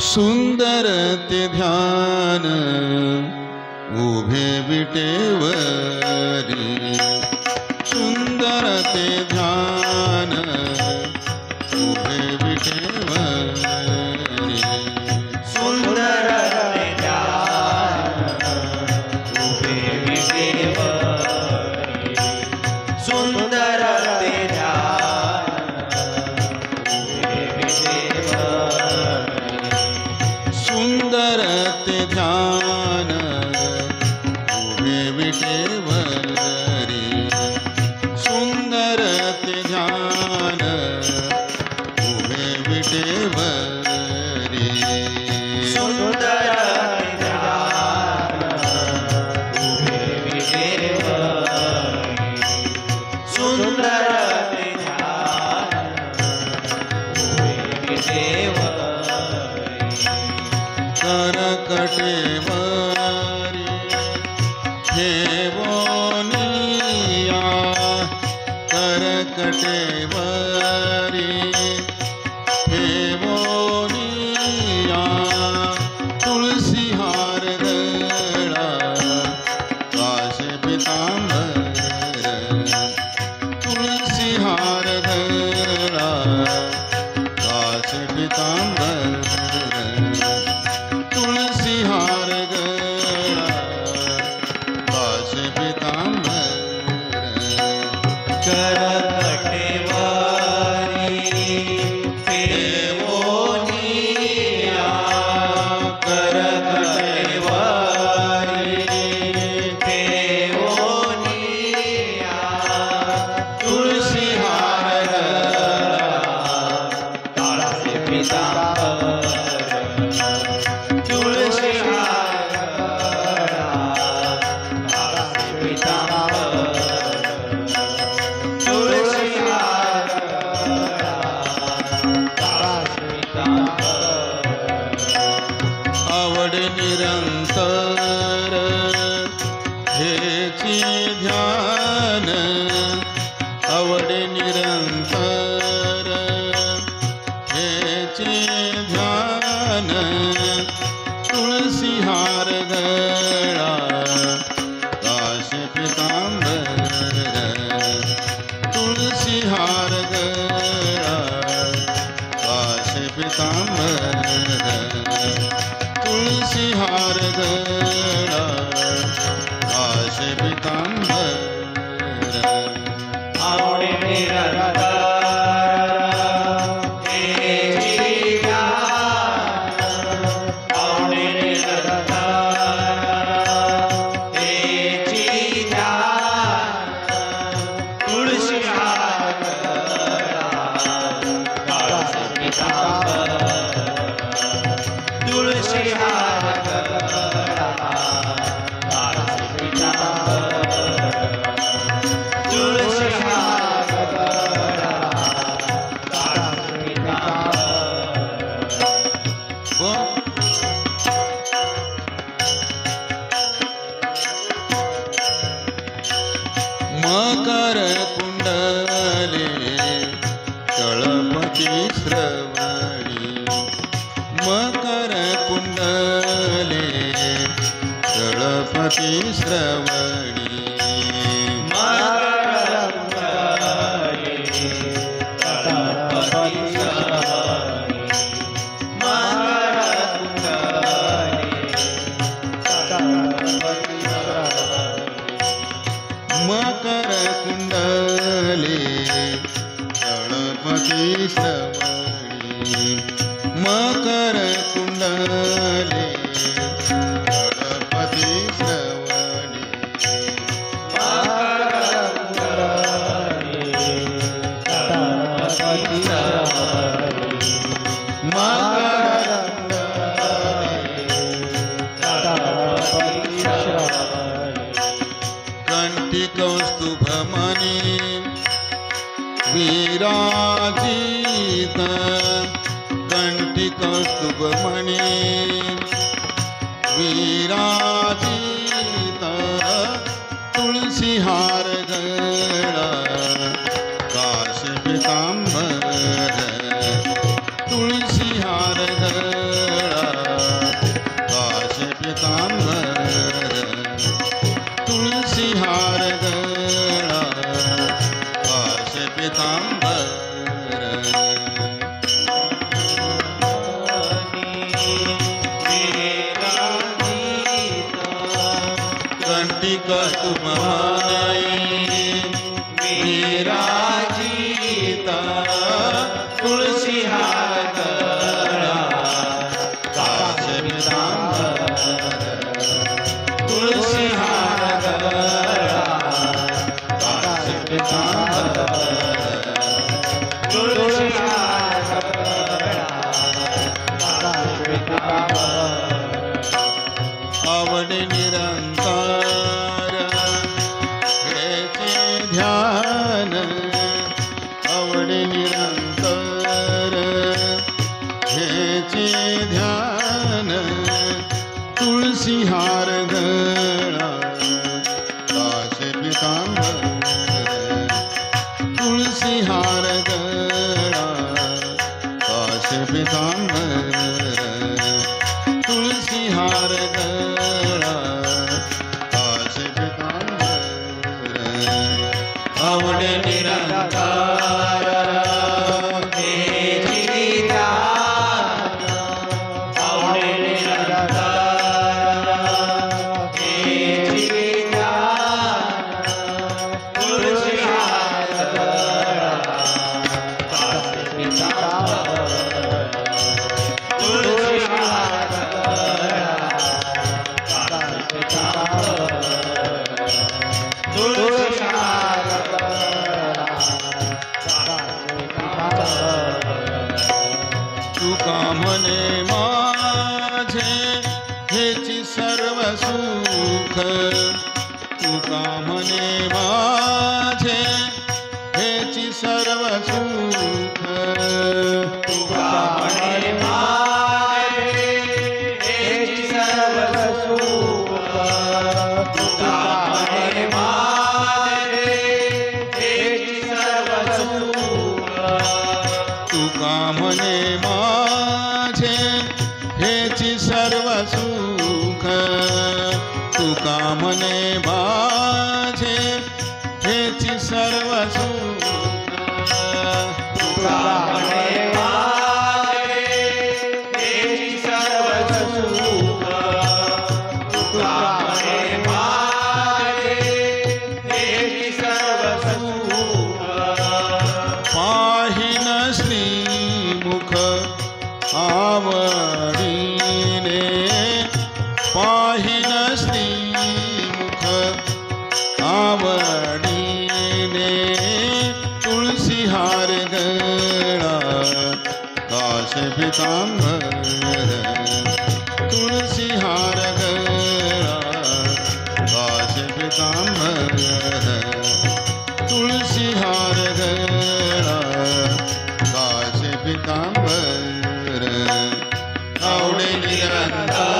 सुंदर ते ध्यान उभे विटेवरी, सुंदर ते ध्यान उभे विटेवरी, सुंदर ते ध्यान उभे विटेवरी, सुंदर ते ध्यान उभे विटेवरी, सुंदर ते ध्यान उभे विटेवरी, सुंदर ते ध्यान उभे विटेवरी, सुंदर ते ध्यान उभे विटेवरी, सुंदर ते ध्यान उभे विटेवरी, करकटेवरी ठेवोनिया, करकटेवरी ठेवोनिया, तुलसी हार गळा काशे पीतांबर, तुलसी हार गळा काशे पीतांबर, तुलसी हार गळा काशे पीतांबर, करकटेवरी ठेवोनिया, करकटेवरी ठेवोनिया, तुलसी हार गळा काशे पीतांबर, तुलसी हार गळा काशे पीतांबर, तुलसी हार गळा काशे पीतांबर, आवड निरंतर हेची ध्यान, आवड निरंतर हेची ध्यान, तुलसी हार गळा काशे पीतांबर, तुलसी हार गळा काशे पीतांबर, तुलसी हार गळा काशे पीतांबर, आवड निरंतर हेची ध्यान, आवड निरंतर हेची ध्यान, तुळशी हार गळा काशे पीतांबर, तुळशी हार गळा काशे पीतांबर, तुळशी हार गळा काशे पीतांबर, मकर कुंडले तळपती श्रवणी, मकर कुंडले तळपती श्रवणी, मकर कुंडले तळपती श्रवणी, मकर कुंडले तळपती श्रवणी, मकर कुंडले तळपती श्रवणी, मकर कुंडले तळपती श्रवणी, मकर विराजित कंठी कौस्तुभमणि विराजित तुलसी हार गळा काश पीतांबर तुलसी हार गळा काश पीतांबर तुलसी हार गळा काश पीतांबर कंठी कौस्तुभमणि विराजित तुलसी हार गळा काश पीतांबर तुलसी हार गळा काश पीतांबर तुलसी हार गळा काश पीतांबर आवड निरंतर हेचे ध्यान आवड निरंतर हेचे ध्यान तुलसी हार गळा काश पीतांबर तुलसी हार गळा काश पीतांबर तुलसी हार गळा काश पीतांबर आवड निरंतर हेची ध्यान आवड निरंतर हेची ध्यान तुलसी हार गळा काश पीतांबर तुलसी हार गळा काश पीतांबर तुलसी हार गळा काश पीतांबर तुका म्हणे माझे हेची सर्व सुख तुका म्हणे माझे हेची सर्व सुख तुका म्हणे माझे हेची सर्व सुख तुका म्हणे माझे हेची सर्व सुख तुका म्हणे माझे हेची सर्व सुख तुका म्हणे माझे हेची सर्व सुख तुका म्हणे माझे हेची सर्व सुख तुका म्हणे माझे हेची सर्व सुख पाहिन श्रीमुख आवडीने पाहिन श्रीमुख आवडीने तुलसी हार गळा काश पीतांबर तुलसी हार गळा काश पीतांबर तुलसी हार गळा काश पीतांबर आवडे निरंतर